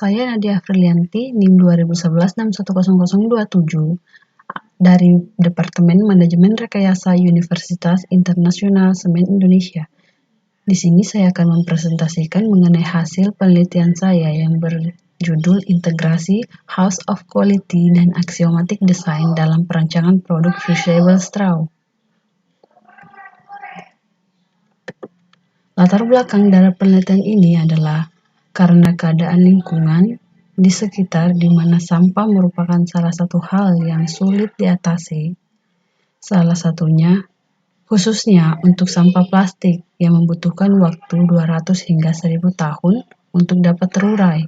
Saya Nadia Afrilianti, NIM 2011610027 dari Departemen Manajemen Rekayasa Universitas Internasional Semen Indonesia. Di sini saya akan mempresentasikan mengenai hasil penelitian saya yang berjudul Integrasi House of Quality dan Axiomatic Design dalam perancangan produk reusable straw. Latar belakang dari penelitian ini adalah karena keadaan lingkungan di sekitar di mana sampah merupakan salah satu hal yang sulit diatasi. Salah satunya khususnya untuk sampah plastik yang membutuhkan waktu 200 hingga 1000 tahun untuk dapat terurai.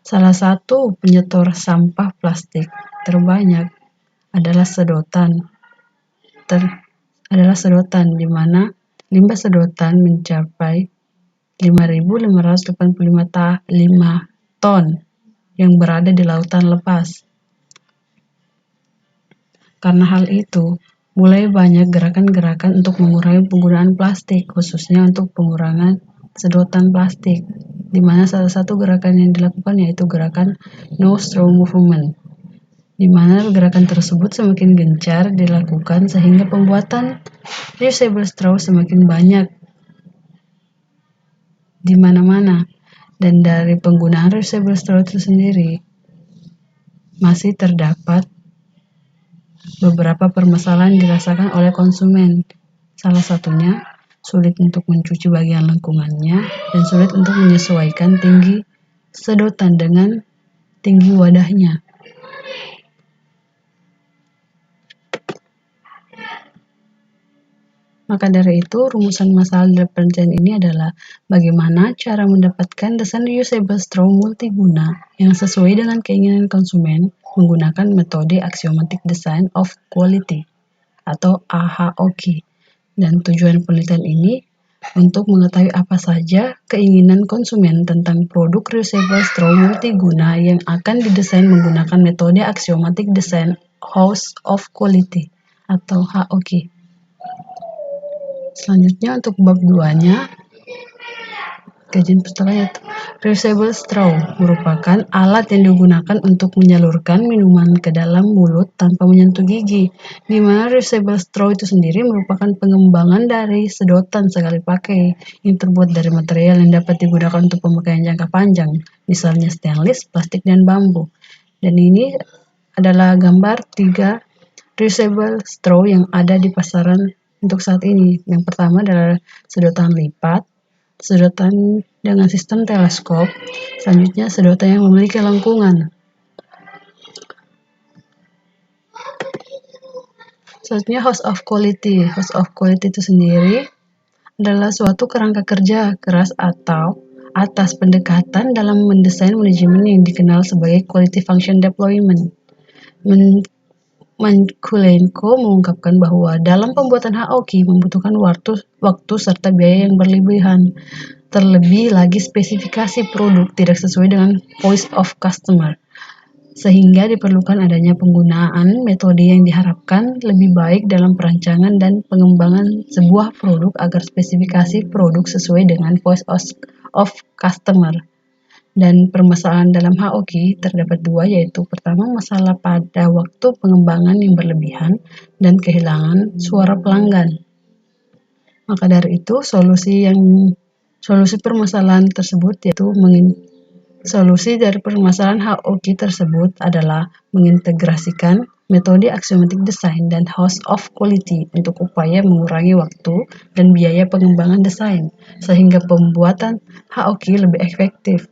Salah satu penyetor sampah plastik terbanyak adalah sedotan. Di mana limbah sedotan mencapai 5.585 ton yang berada di lautan lepas. Karena hal itu, mulai banyak gerakan-gerakan untuk mengurangi penggunaan plastik, khususnya untuk pengurangan sedotan plastik, di mana salah satu gerakan yang dilakukan yaitu gerakan No Straw Movement, di mana gerakan tersebut semakin gencar dilakukan sehingga pembuatan reusable straw semakin banyak di mana-mana. Dan dari penggunaan reusable straw itu sendiri, masih terdapat beberapa permasalahan dirasakan oleh konsumen. Salah satunya, sulit untuk mencuci bagian lengkungannya dan sulit untuk menyesuaikan tinggi sedotan dengan tinggi wadahnya. Maka dari itu, rumusan masalah dari penelitian ini adalah bagaimana cara mendapatkan desain reusable straw multiguna yang sesuai dengan keinginan konsumen menggunakan metode Axiomatic Design of Quality atau AHOQ. Dan tujuan penelitian ini untuk mengetahui apa saja keinginan konsumen tentang produk reusable straw multiguna yang akan didesain menggunakan metode Axiomatic Design House of Quality atau HOQ. Selanjutnya untuk bab 2-nya, kajian pertama yaitu reusable straw merupakan alat yang digunakan untuk menyalurkan minuman ke dalam mulut tanpa menyentuh gigi, di mana reusable straw itu sendiri merupakan pengembangan dari sedotan sekali pakai yang terbuat dari material yang dapat digunakan untuk pemakaian jangka panjang, misalnya stainless, plastik, dan bambu. Dan ini adalah gambar 3 reusable straw yang ada di pasaran untuk saat ini. Yang pertama adalah sedotan lipat, sedotan dengan sistem teleskop, selanjutnya sedotan yang memiliki lengkungan. Selanjutnya House of Quality. House of Quality itu sendiri adalah suatu kerangka kerja keras atau atas pendekatan dalam mendesain manajemen yang dikenal sebagai Quality Function Deployment. Mankulenko mengungkapkan bahwa dalam pembuatan HOQ membutuhkan waktu serta biaya yang berlebihan. Terlebih lagi spesifikasi produk tidak sesuai dengan voice of customer, sehingga diperlukan adanya penggunaan metode yang diharapkan lebih baik dalam perancangan dan pengembangan sebuah produk agar spesifikasi produk sesuai dengan voice of customer. Dan permasalahan dalam HOQ terdapat 2, yaitu pertama masalah pada waktu pengembangan yang berlebihan dan kehilangan suara pelanggan. Maka dari itu solusi permasalahan tersebut yaitu solusi dari permasalahan HOQ tersebut adalah mengintegrasikan metode Axiomatic Design dan House of Quality untuk upaya mengurangi waktu dan biaya pengembangan desain sehingga pembuatan HOQ lebih efektif.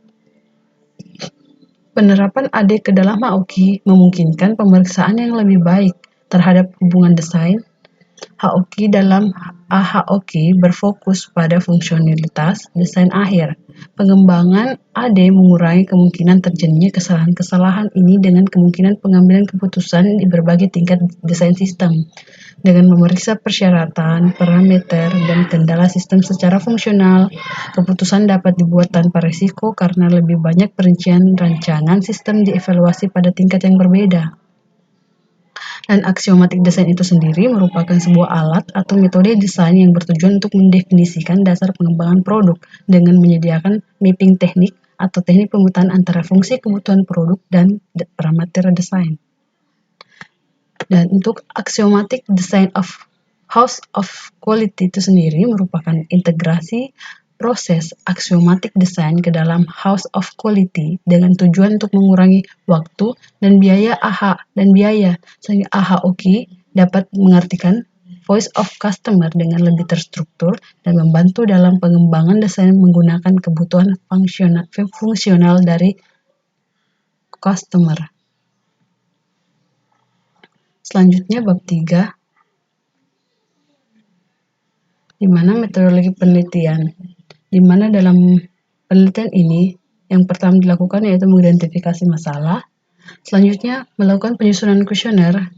Penerapan AD ke dalam HOQ memungkinkan pemeriksaan yang lebih baik terhadap hubungan desain. HOQ dalam AHOQ berfokus pada fungsionalitas desain akhir. Pengembangan AD mengurangi kemungkinan terjadinya kesalahan-kesalahan ini dengan kemungkinan pengambilan keputusan di berbagai tingkat desain sistem. Dengan memeriksa persyaratan, parameter, dan kendala sistem secara fungsional, keputusan dapat dibuat tanpa risiko karena lebih banyak perincian rancangan sistem dievaluasi pada tingkat yang berbeda. Dan Axiomatic Design itu sendiri merupakan sebuah alat atau metode desain yang bertujuan untuk mendefinisikan dasar pengembangan produk dengan menyediakan mapping teknik atau teknik pemetaan antara fungsi kebutuhan produk dan parameter desain. Dan untuk axiomatic design of house of quality itu sendiri merupakan integrasi proses axiomatic design ke dalam house of quality dengan tujuan untuk mengurangi waktu dan biaya sehingga AHOQ dapat mengartikan voice of customer dengan lebih terstruktur dan membantu dalam pengembangan desain menggunakan kebutuhan fungsional dari customer. Selanjutnya bab 3, di mana metodologi penelitian, di mana dalam penelitian ini yang pertama dilakukan yaitu mengidentifikasi masalah, selanjutnya melakukan penyusunan kuesioner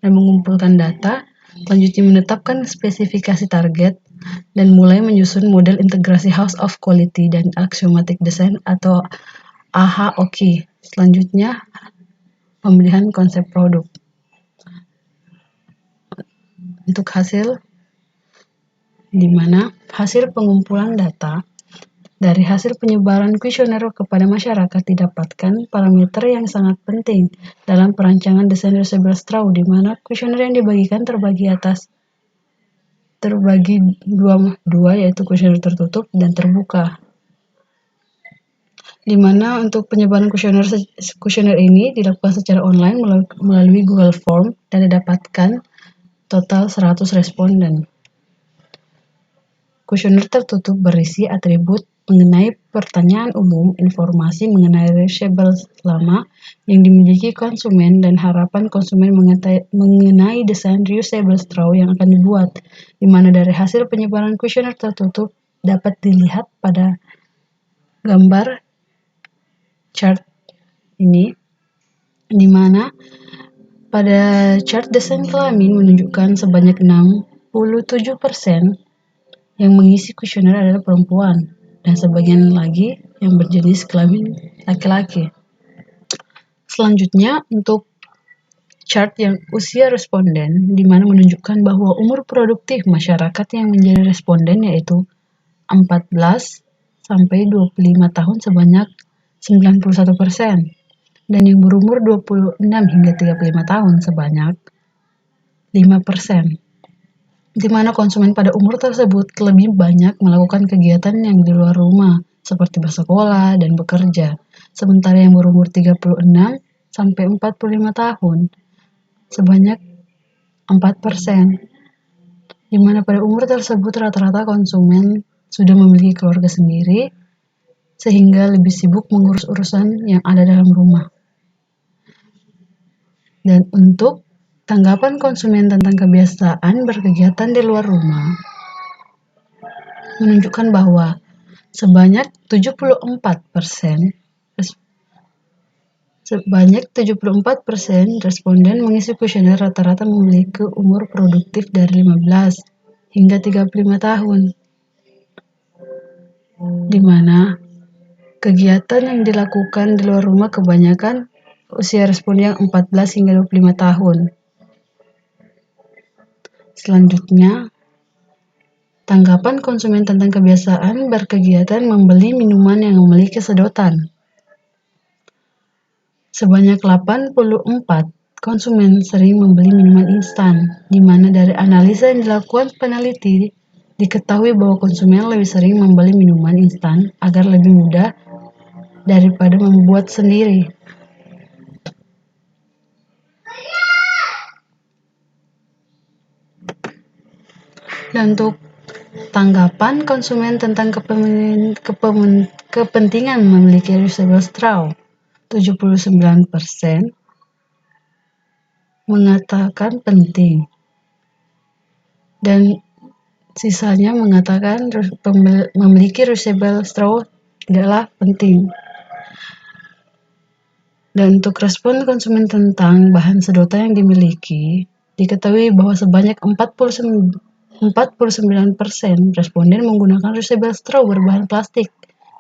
dan mengumpulkan data, selanjutnya menetapkan spesifikasi target, dan mulai menyusun model integrasi House of Quality dan Axiomatic Design atau AHOQ. Selanjutnya pemilihan konsep produk. Untuk hasil, di mana hasil pengumpulan data dari hasil penyebaran kuesioner kepada masyarakat didapatkan parameter yang sangat penting dalam perancangan desain Russell Straw, di mana kuesioner yang dibagikan terbagi dua yaitu kuesioner tertutup dan terbuka. Di mana untuk penyebaran kuesioner ini dilakukan secara online melalui Google Form dan didapatkan total 100 responden. Kuesioner tertutup berisi atribut mengenai pertanyaan umum, informasi mengenai reusable lama yang dimiliki konsumen, dan harapan konsumen mengenai desain reusable straw yang akan dibuat, di mana dari hasil penyebaran kuesioner tertutup dapat dilihat pada gambar chart ini, di mana pada chart desain kelamin menunjukkan sebanyak 67% yang mengisi kuesioner adalah perempuan, dan sebagian lagi yang berjenis kelamin laki-laki. Selanjutnya untuk chart yang usia responden, di mana menunjukkan bahwa umur produktif masyarakat yang menjadi responden yaitu 14 sampai 25 tahun sebanyak 91%, dan yang berumur 26 hingga 35 tahun sebanyak 5%. Di mana konsumen pada umur tersebut lebih banyak melakukan kegiatan yang di luar rumah, seperti bersekolah dan bekerja, sementara yang berumur 36 sampai 45 tahun sebanyak 4%, di mana pada umur tersebut rata-rata konsumen sudah memiliki keluarga sendiri, sehingga lebih sibuk mengurus urusan yang ada dalam rumah. Dan untuk tanggapan konsumen tentang kebiasaan berkegiatan di luar rumah menunjukkan bahwa sebanyak 74% responden mengisi kuesioner rata-rata memiliki umur produktif dari 15 hingga 35 tahun, di mana kegiatan yang dilakukan di luar rumah kebanyakan usia responden yang 14 hingga 25 tahun. Selanjutnya, tanggapan konsumen tentang kebiasaan berkegiatan membeli minuman yang memiliki sedotan. Sebanyak 84 konsumen sering membeli minuman instan, di mana dari analisa yang dilakukan peneliti diketahui bahwa konsumen lebih sering membeli minuman instan agar lebih mudah daripada membuat sendiri. Dan untuk tanggapan konsumen tentang kepentingan memiliki reusable straw, 79% mengatakan penting, dan sisanya mengatakan memiliki reusable straw tidaklah penting. Dan untuk respon konsumen tentang bahan sedotan yang dimiliki, diketahui bahwa sebanyak 49% responden menggunakan reusable straw berbahan plastik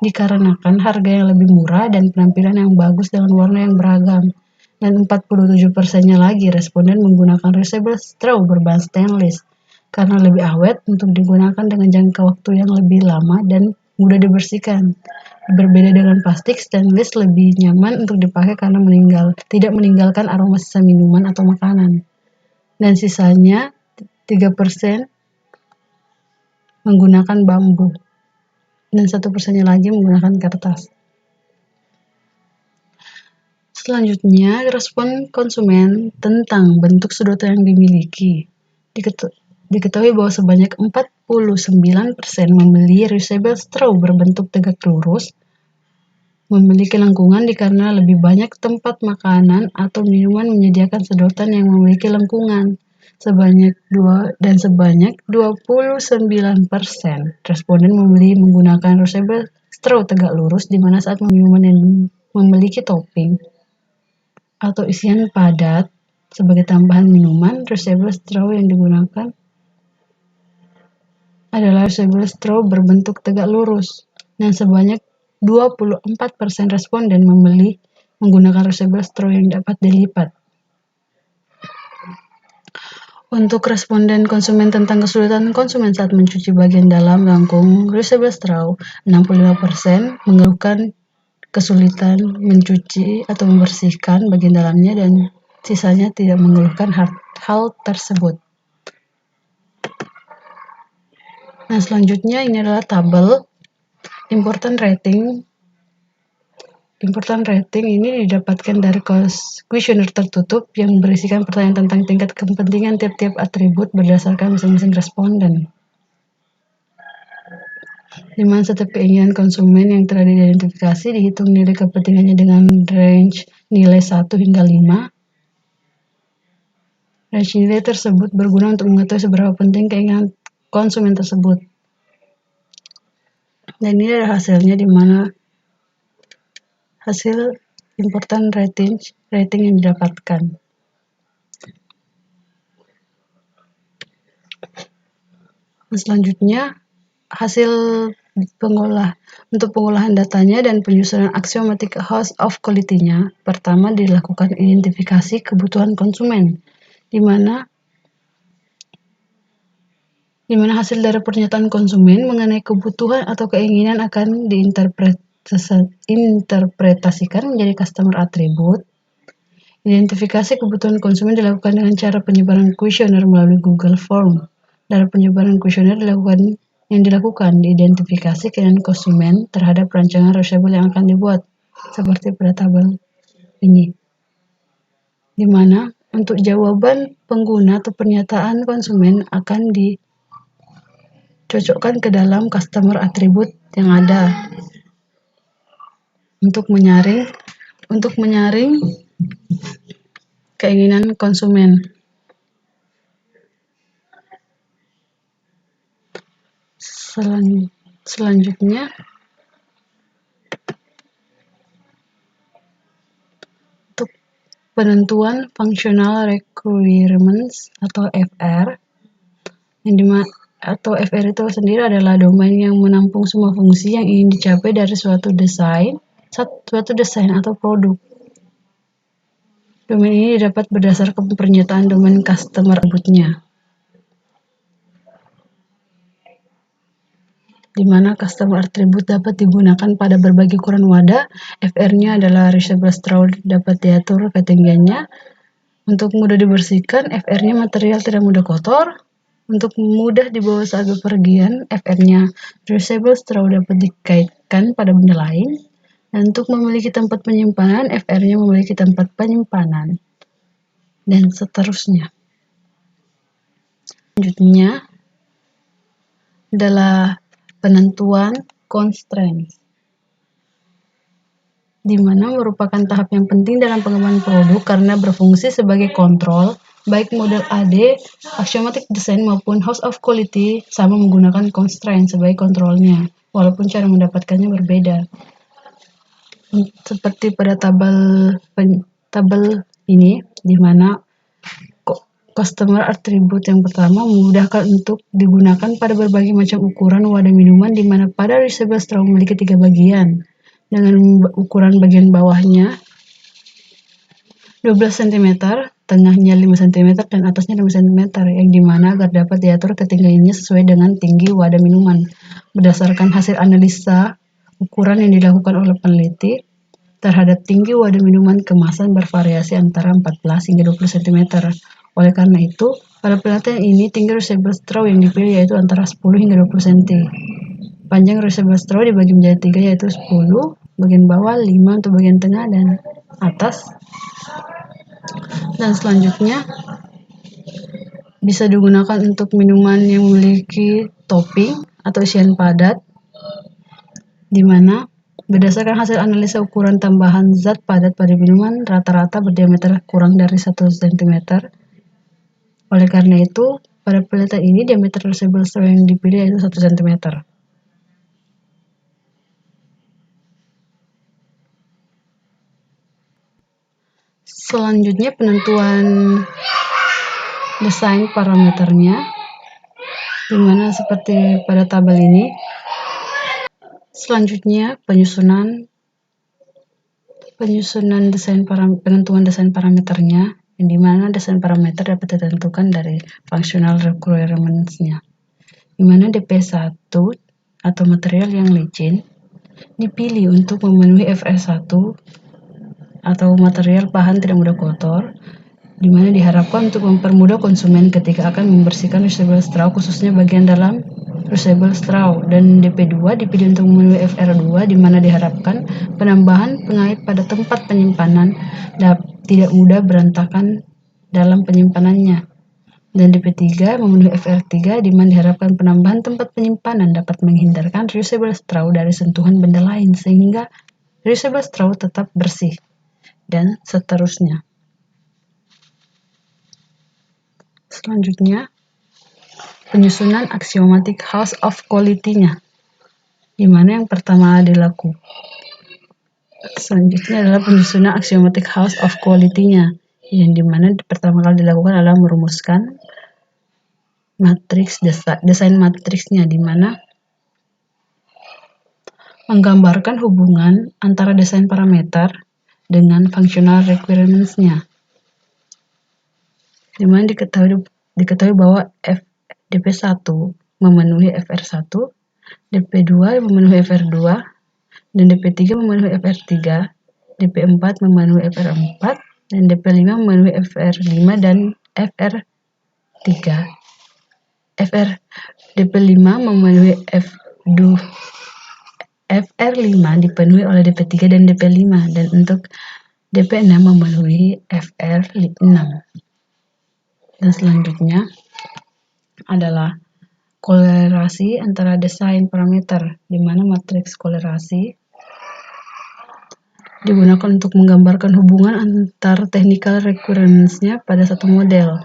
dikarenakan harga yang lebih murah dan penampilan yang bagus dengan warna yang beragam. Dan 47%-nya lagi responden menggunakan reusable straw berbahan stainless karena lebih awet untuk digunakan dengan jangka waktu yang lebih lama dan mudah dibersihkan. Berbeda dengan plastik, stainless lebih nyaman untuk dipakai karena tidak meninggalkan aroma sisa minuman atau makanan. Dan sisanya 3% menggunakan bambu. Dan 1%-nya lagi menggunakan kertas. Selanjutnya, respon konsumen tentang bentuk sedotan yang dimiliki. Diketahui bahwa sebanyak 49% membeli reusable straw berbentuk tegak lurus, memiliki lengkungan dikarenakan lebih banyak tempat makanan atau minuman menyediakan sedotan yang memiliki lengkungan. Sebanyak 29% responden memilih menggunakan reusable straw tegak lurus di mana saat minuman yang memiliki topping atau isian padat sebagai tambahan minuman, reusable straw yang digunakan adalah reusable straw berbentuk tegak lurus, dan sebanyak 24% responden memilih menggunakan reusable straw yang dapat dilipat. Untuk responden konsumen tentang kesulitan konsumen saat mencuci bagian dalam lengkung reusable straw, 65% mengeluhkan kesulitan mencuci atau membersihkan bagian dalamnya dan sisanya tidak mengeluhkan hal tersebut. Nah, selanjutnya ini adalah tabel important rating. Important rating ini didapatkan dari kuesioner tertutup yang berisikan pertanyaan tentang tingkat kepentingan tiap-tiap atribut berdasarkan masing-masing responden. Di mana setiap keinginan konsumen yang telah diidentifikasi dihitung nilai kepentingannya dengan range nilai 1 hingga 5. Range nilai tersebut berguna untuk mengetahui seberapa penting keinginan konsumen tersebut. Dan ini adalah hasilnya, di mana hasil important rating yang didapatkan. Selanjutnya, hasil untuk pengolahan datanya dan penyusunan axiomatic house of quality-nya. Pertama, dilakukan identifikasi kebutuhan konsumen, di mana hasil dari pernyataan konsumen mengenai kebutuhan atau keinginan akan diinterpretasikan menjadi customer attribute. Identifikasi kebutuhan konsumen dilakukan dengan cara penyebaran kuesioner melalui Google Form. Dari penyebaran kuesioner yang dilakukan diidentifikasi keinginan konsumen terhadap rancangan reusable yang akan dibuat, seperti pada tabel ini, di mana untuk jawaban pengguna atau pernyataan konsumen akan dicocokkan ke dalam customer attribute yang ada untuk menyaring keinginan konsumen. Selanjutnya, untuk penentuan functional requirements atau FR, atau FR itu sendiri adalah domain yang menampung semua fungsi yang ingin dicapai dari suatu desain atau produk. Domain ini didapat berdasarkan pernyataan domain customer attribute-nya, di mana customer attribute dapat digunakan pada berbagai ukuran wadah. FR-nya adalah reusable straw, dapat diatur ketinggiannya. Untuk mudah dibersihkan, FR-nya material tidak mudah kotor. Untuk mudah dibawa saat bepergian, FR-nya reusable straw dapat dikaitkan pada benda lain. Dan untuk memiliki tempat penyimpanan, FR-nya memiliki tempat penyimpanan. Dan seterusnya. Selanjutnya adalah penentuan constraints, di mana merupakan tahap yang penting dalam pengembangan produk karena berfungsi sebagai kontrol. Baik model AD, axiomatic design maupun house of quality sama menggunakan constraint sebagai kontrolnya, walaupun cara mendapatkannya berbeda. Seperti pada tabel ini, di mana customer attribute yang pertama memudahkan untuk digunakan pada berbagai macam ukuran wadah minuman, di mana pada reusable straw memiliki 3 bagian dengan ukuran bagian bawahnya 12 cm, tengahnya 5 cm, dan atasnya 5 cm, yang dimana agar dapat diatur ketinggiannya sesuai dengan tinggi wadah minuman. Berdasarkan hasil analisa ukuran yang dilakukan oleh peneliti, terhadap tinggi wadah minuman kemasan bervariasi antara 14 hingga 20 cm. Oleh karena itu, pada penelitian ini tinggi reusable straw yang dipilih yaitu antara 10 hingga 20 cm. Panjang reusable straw dibagi menjadi 3 yaitu 10 bagian bawah, 5 untuk bagian tengah dan atas. Dan selanjutnya bisa digunakan untuk minuman yang memiliki topping atau isian padat, di mana berdasarkan hasil analisa ukuran tambahan zat padat pada minuman rata-rata berdiameter kurang dari 1 cm. Oleh karena itu, pada penelitian ini diameter reusable straw yang dipilih yaitu 1 cm. Selanjutnya penentuan desain parameternya, di mana seperti pada tabel ini. Selanjutnya penentuan desain parameternya, yang dimana desain parameter dapat ditentukan dari functional requirements-nya, di mana DP1 atau material yang licin dipilih untuk memenuhi FR1 atau material bahan tidak mudah kotor, di mana diharapkan untuk mempermudah konsumen ketika akan membersihkan reusable straw, khususnya bagian dalam reusable straw. Dan DP2 dipilih untuk memenuhi FR2, di mana diharapkan penambahan pengait pada tempat penyimpanan tidak mudah berantakan dalam penyimpanannya. Dan DP3 memenuhi FR3, di mana diharapkan penambahan tempat penyimpanan dapat menghindarkan reusable straw dari sentuhan benda lain sehingga reusable straw tetap bersih, dan seterusnya. Selanjutnya, penyusunan axiomatic house of quality-nya, di mana yang pertama dilakukan. Selanjutnya adalah penyusunan axiomatic house of quality-nya, yang dimana pertama kali dilakukan adalah merumuskan desain matriksnya, di mana menggambarkan hubungan antara desain parameter dengan functional requirements-nya, di mana diketahui bahwa DP1 memenuhi FR1, DP2 memenuhi FR2, dan DP3 memenuhi FR3, DP4 memenuhi FR4, dan DP5 memenuhi FR5 dan FR3. DP5 memenuhi FR5 dipenuhi oleh DP3 dan DP5, dan untuk DP6 memenuhi FR6. Dan selanjutnya adalah kolerasi antara desain parameter, di mana matriks kolerasi digunakan untuk menggambarkan hubungan antar technical requirements-nya pada satu model.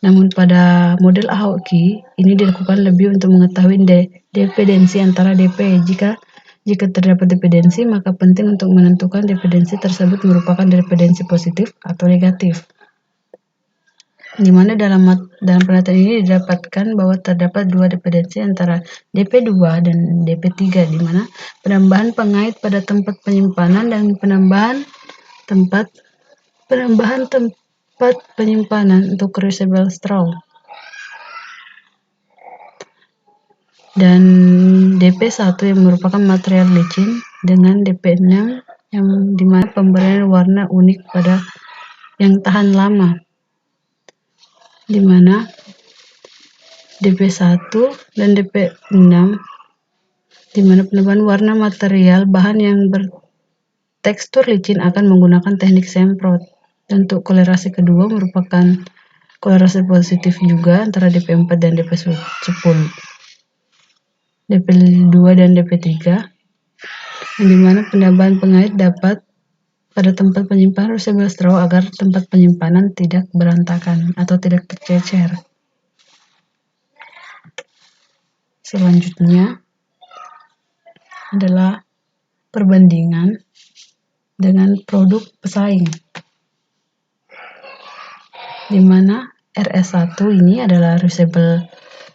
Namun pada model Aoki ini dilakukan lebih untuk mengetahui dependensi antara DP. Jika terdapat dependensi, maka penting untuk menentukan dependensi tersebut merupakan dependensi positif atau negatif. Di mana dalam penelitian ini didapatkan bahwa terdapat dua dependensi antara DP2 dan DP3, di mana penambahan pengait pada tempat penyimpanan dan penambahan tempat penyimpanan untuk reusable straw. Dan DP1 yang merupakan material licin dengan DP6 yang dimana pemberian warna unik pada yang tahan lama, di mana DP1 dan DP6 di mana penambahan warna material bahan yang bertekstur licin akan menggunakan teknik semprot. Dan untuk kolerasi kedua merupakan kolerasi positif juga antara DP4 dan DP10, DP2 dan DP3, di mana penambahan pengait dapat pada tempat penyimpanan reusable straw agar tempat penyimpanan tidak berantakan atau tidak tercecer. Selanjutnya adalah perbandingan dengan produk pesaing, di mana RS1 ini adalah reusable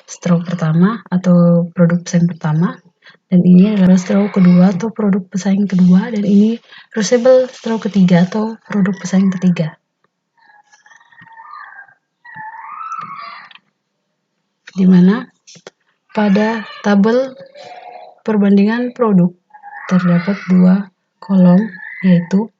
straw pertama atau produk pesaing pertama, Dan ini adalah straw kedua atau produk pesaing kedua, dan ini reusable straw ketiga atau produk pesaing ketiga. Di mana pada tabel perbandingan produk terdapat dua kolom, yaitu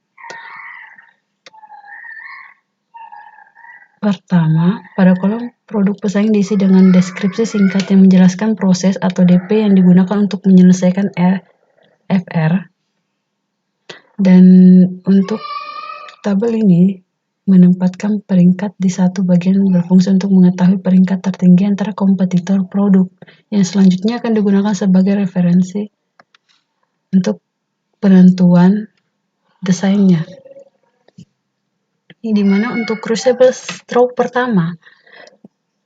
pertama, pada kolom produk pesaing diisi dengan deskripsi singkat yang menjelaskan proses atau DP yang digunakan untuk menyelesaikan FR. Dan untuk tabel ini menempatkan peringkat di satu bagian berfungsi untuk mengetahui peringkat tertinggi antara kompetitor produk, yang selanjutnya akan digunakan sebagai referensi untuk penentuan desainnya. Di mana untuk reusable straw pertama,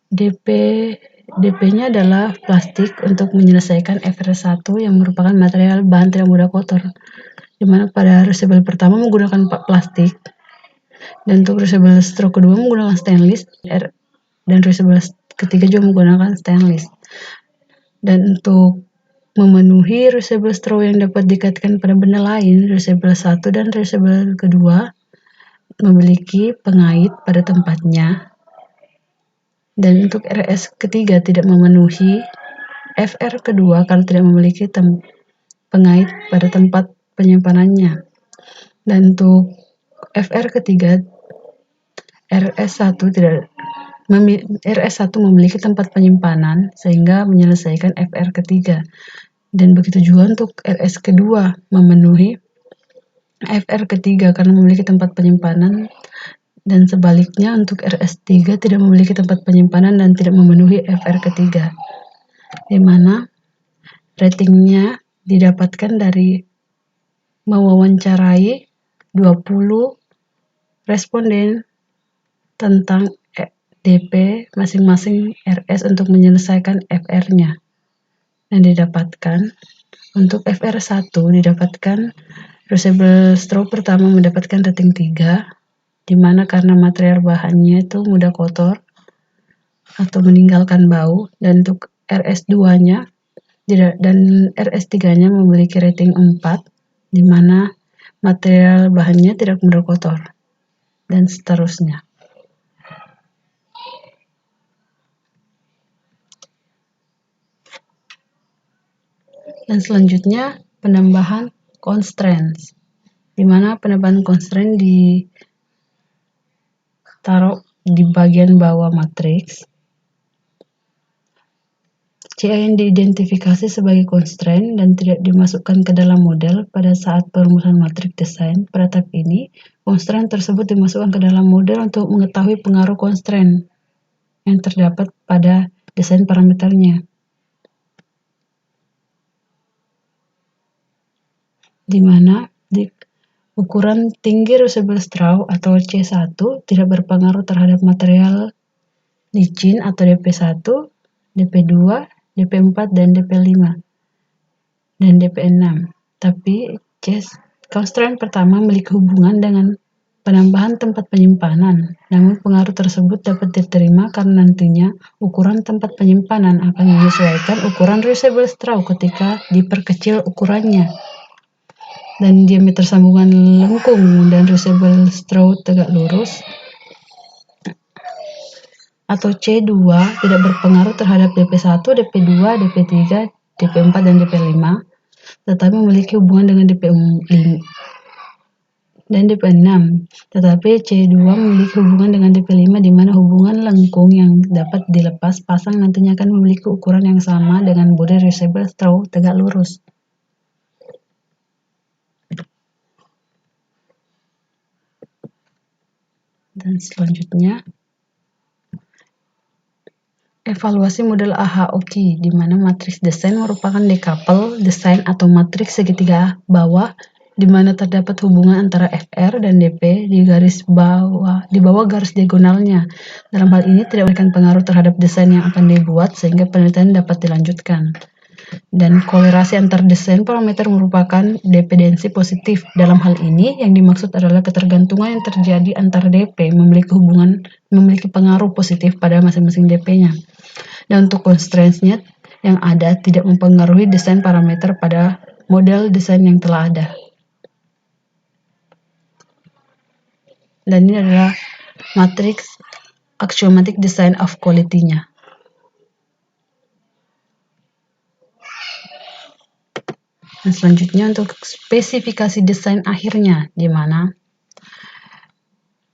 DP-nya adalah plastik untuk menyelesaikan FR1 yang merupakan material bahan tidak mudah kotor, di mana pada reusable pertama menggunakan plastik, dan untuk reusable straw kedua menggunakan stainless, dan reusable ketiga juga menggunakan stainless. Dan untuk memenuhi reusable straw yang dapat dikaitkan pada benda lain, reusable 1 dan reusable kedua memiliki pengait pada tempatnya, dan untuk RS ketiga tidak memenuhi FR kedua karena tidak memiliki pengait pada tempat penyimpanannya. Dan untuk FR ketiga, RS1 memiliki tempat penyimpanan sehingga menyelesaikan FR ketiga. Dan begitu juga untuk RS kedua memenuhi FR ketiga karena memiliki tempat penyimpanan, dan sebaliknya untuk RS3 tidak memiliki tempat penyimpanan dan tidak memenuhi FR ketiga, di mana ratingnya didapatkan dari mewawancarai 20 responden tentang DP masing-masing RS untuk menyelesaikan FR-nya. Dan didapatkan untuk FR1 didapatkan reusable straw pertama mendapatkan rating 3, di mana karena material bahannya itu mudah kotor atau meninggalkan bau. Dan untuk RS2-nya dan RS3-nya memiliki rating 4, di mana material bahannya tidak mudah kotor, dan seterusnya. Dan selanjutnya penambahan constraints, di mana penambahan constraint ditaruh di bagian bawah matriks. CA yang diidentifikasi sebagai constraint dan tidak dimasukkan ke dalam model pada saat perumusan matriks desain. Pada tahap ini, constraint tersebut dimasukkan ke dalam model untuk mengetahui pengaruh constraint yang terdapat pada desain parameternya, di mana ukuran tinggi reusable straw atau C1 tidak berpengaruh terhadap material licin atau DP1, DP2, DP4, dan DP5, dan DP6. Tapi constraint pertama memiliki hubungan dengan penambahan tempat penyimpanan. Namun pengaruh tersebut dapat diterima karena nantinya ukuran tempat penyimpanan akan menyesuaikan ukuran reusable straw ketika diperkecil ukurannya. Dan diameter sambungan lengkung dan reusable straw tegak lurus atau C2 tidak berpengaruh terhadap DP1, DP2, DP3, DP4, dan DP5, tetapi memiliki hubungan dengan DP5 dan DP6. Tetapi C2 memiliki hubungan dengan DP5, di mana hubungan lengkung yang dapat dilepas pasang nantinya akan memiliki ukuran yang sama dengan bodi reusable straw tegak lurus. Dan selanjutnya evaluasi model AHOQ, di mana matriks desain merupakan decouple desain atau matriks segitiga bawah, di mana terdapat hubungan antara FR dan DP di bawah garis diagonalnya. Dalam hal ini tidak memberikan pengaruh terhadap desain yang akan dibuat sehingga penelitian dapat dilanjutkan. Dan kolerasi antar desain parameter merupakan dependensi positif. Dalam hal ini yang dimaksud adalah ketergantungan yang terjadi antara DP memiliki pengaruh positif pada masing-masing DP-nya. Dan untuk constraints-nya yang ada tidak mempengaruhi desain parameter pada model desain yang telah ada. Dan ini adalah matriks axiomatic design of quality-nya. Dan selanjutnya untuk spesifikasi desain akhirnya, di mana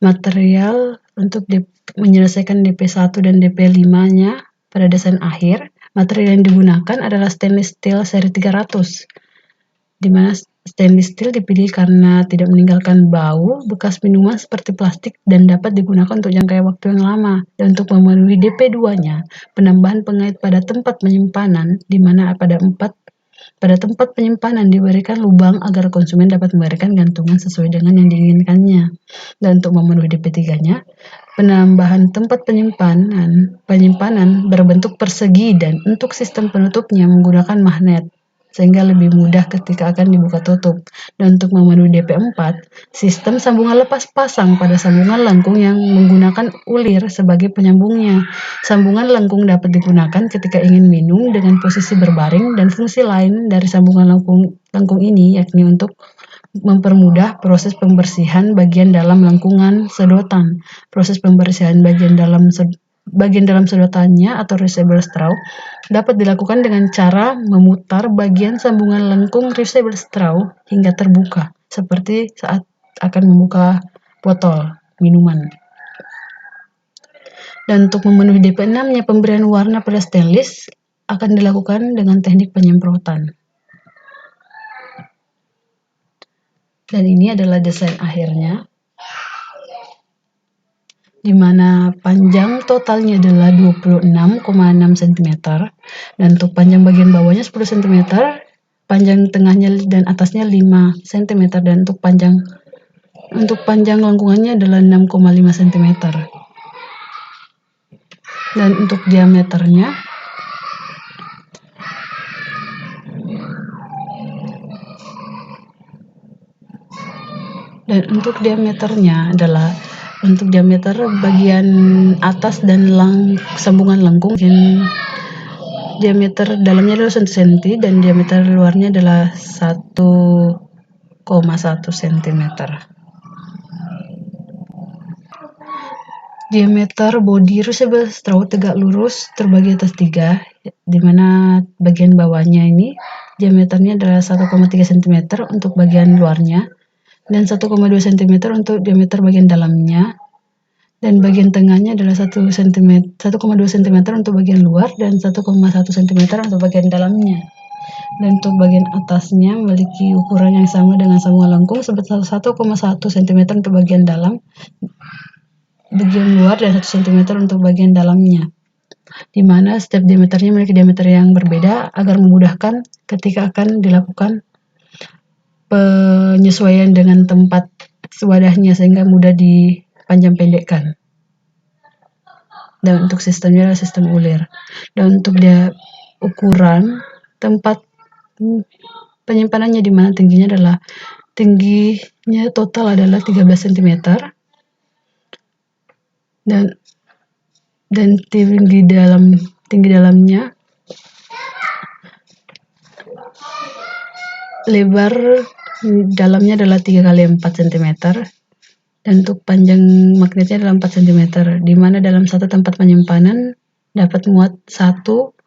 material untuk menyelesaikan DP1 dan DP5-nya pada desain akhir, material yang digunakan adalah stainless steel seri 300, di mana stainless steel dipilih karena tidak meninggalkan bau bekas minuman seperti plastik dan dapat digunakan untuk jangka waktu yang lama. Dan untuk memenuhi DP2-nya, penambahan pengait pada tempat penyimpanan, di mana pada tempat penyimpanan diberikan lubang agar konsumen dapat memberikan gantungan sesuai dengan yang diinginkannya. Dan untuk memenuhi DP3-nya, penambahan tempat penyimpanan berbentuk persegi dan untuk sistem penutupnya menggunakan magnet, sehingga lebih mudah ketika akan dibuka tutup. Dan untuk memenuhi DP4, sistem sambungan lepas pasang pada sambungan lengkung yang menggunakan ulir sebagai penyambungnya. Sambungan lengkung dapat digunakan ketika ingin minum dengan posisi berbaring, dan fungsi lain dari sambungan lengkung ini yakni untuk mempermudah proses pembersihan bagian dalam lengkungan sedotan. Proses pembersihan bagian dalam sedotannya atau reusable straw dapat dilakukan dengan cara memutar bagian sambungan lengkung reusable straw hingga terbuka, seperti saat akan membuka botol minuman. Dan untuk memenuhi DP6-nya, pemberian warna pada stainless akan dilakukan dengan teknik penyemprotan. Dan ini adalah desain akhirnya, di mana panjang totalnya adalah 26,6 cm, dan untuk panjang bagian bawahnya 10 cm, panjang tengahnya dan atasnya 5 cm, dan untuk panjang lengkungannya adalah 6,5 cm. Dan untuk diameternya adalah untuk diameter bagian atas dan sambungan lengkung, diameter dalamnya adalah 1 cm dan diameter luarnya adalah 1,1 cm. Diameter body reusable straw tegak lurus terbagi atas 3, di mana bagian bawahnya ini diameternya adalah 1,3 cm untuk bagian luarnya, dan 1,2 cm untuk diameter bagian dalamnya, dan bagian tengahnya adalah 1,2 cm untuk bagian luar dan 1,1 cm untuk bagian dalamnya. Dan untuk bagian atasnya memiliki ukuran yang sama dengan sambungan lengkung sebesar 1,1 cm untuk bagian luar dan 1 cm untuk bagian dalamnya, di mana setiap diameternya memiliki diameter yang berbeda agar memudahkan ketika akan dilakukan penyesuaian dengan tempat wadahnya sehingga mudah dipanjang pendekkan. Dan untuk sistemnya adalah sistem ulir. Dan untuk ukuran tempat penyimpanannya, di mana tingginya total adalah 13 cm, dan tinggi dalamnya lebar dalamnya adalah 3 kali 4 cm, dan untuk panjang magnetnya adalah 4 cm, di mana dalam satu tempat penyimpanan dapat muat satu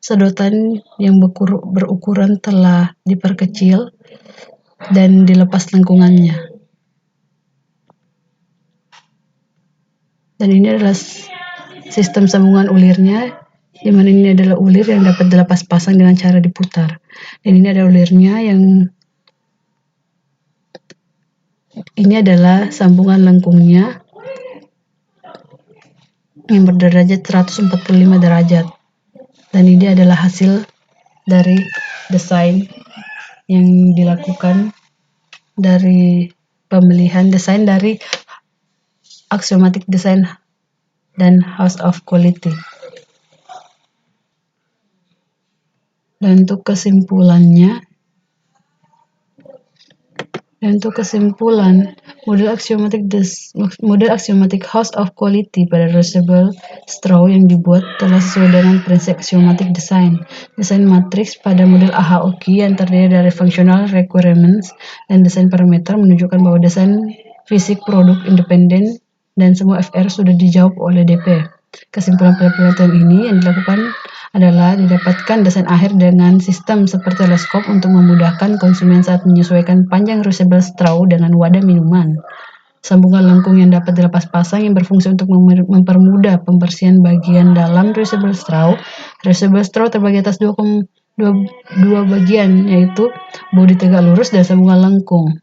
sedotan yang berukuran telah diperkecil dan dilepas lengkungannya. Dan ini adalah sistem sambungan ulirnya, di mana ini adalah ulir yang dapat dilepas pasang dengan cara diputar. Dan ini adalah ulirnya, ini adalah sambungan lengkungnya yang berderajat 145 derajat. Dan ini adalah hasil dari desain yang dilakukan dari pemilihan desain dari axiomatic design dan house of quality. Dan untuk kesimpulan, Model axiomatic house of quality pada reusable straw yang dibuat telah sesuai dengan prinsip axiomatic design. Desain matriks pada model AHOKI yang terdiri dari functional requirements dan desain parameter menunjukkan bahwa desain fisik produk independen dan semua FR sudah dijawab oleh DP. Kesimpulan pada penelitian ini yang dilakukan adalah didapatkan desain akhir dengan sistem seperti teleskop untuk memudahkan konsumen saat menyesuaikan panjang reusable straw dengan wadah minuman. Sambungan lengkung yang dapat dilepas pasang yang berfungsi untuk mempermudah pembersihan bagian dalam reusable straw. Reusable straw terbagi atas dua bagian, yaitu bodi tegak lurus dan sambungan lengkung.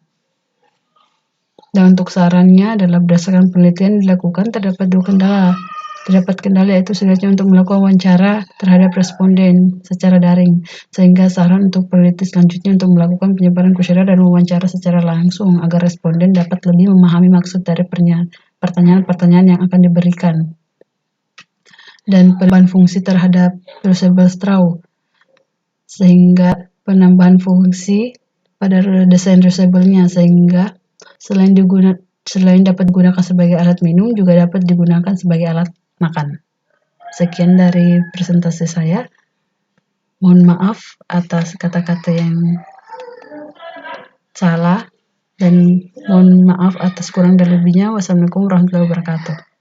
Dan untuk sarannya adalah berdasarkan penelitian dilakukan terdapat kendala yaitu sulitnya untuk melakukan wawancara terhadap responden secara daring, sehingga saran untuk peneliti selanjutnya untuk melakukan penyebaran kuesioner dan wawancara secara langsung agar responden dapat lebih memahami maksud dari pertanyaan-pertanyaan yang akan diberikan. Dan penambahan fungsi terhadap reusable straw, sehingga penambahan fungsi pada desain reusable-nya, sehingga selain dapat digunakan sebagai alat minum, juga dapat digunakan sebagai alat makan. Sekian dari presentasi saya. Mohon maaf atas kata-kata yang salah dan mohon maaf atas kurang dan lebihnya. Wassalamualaikum warahmatullahi wabarakatuh.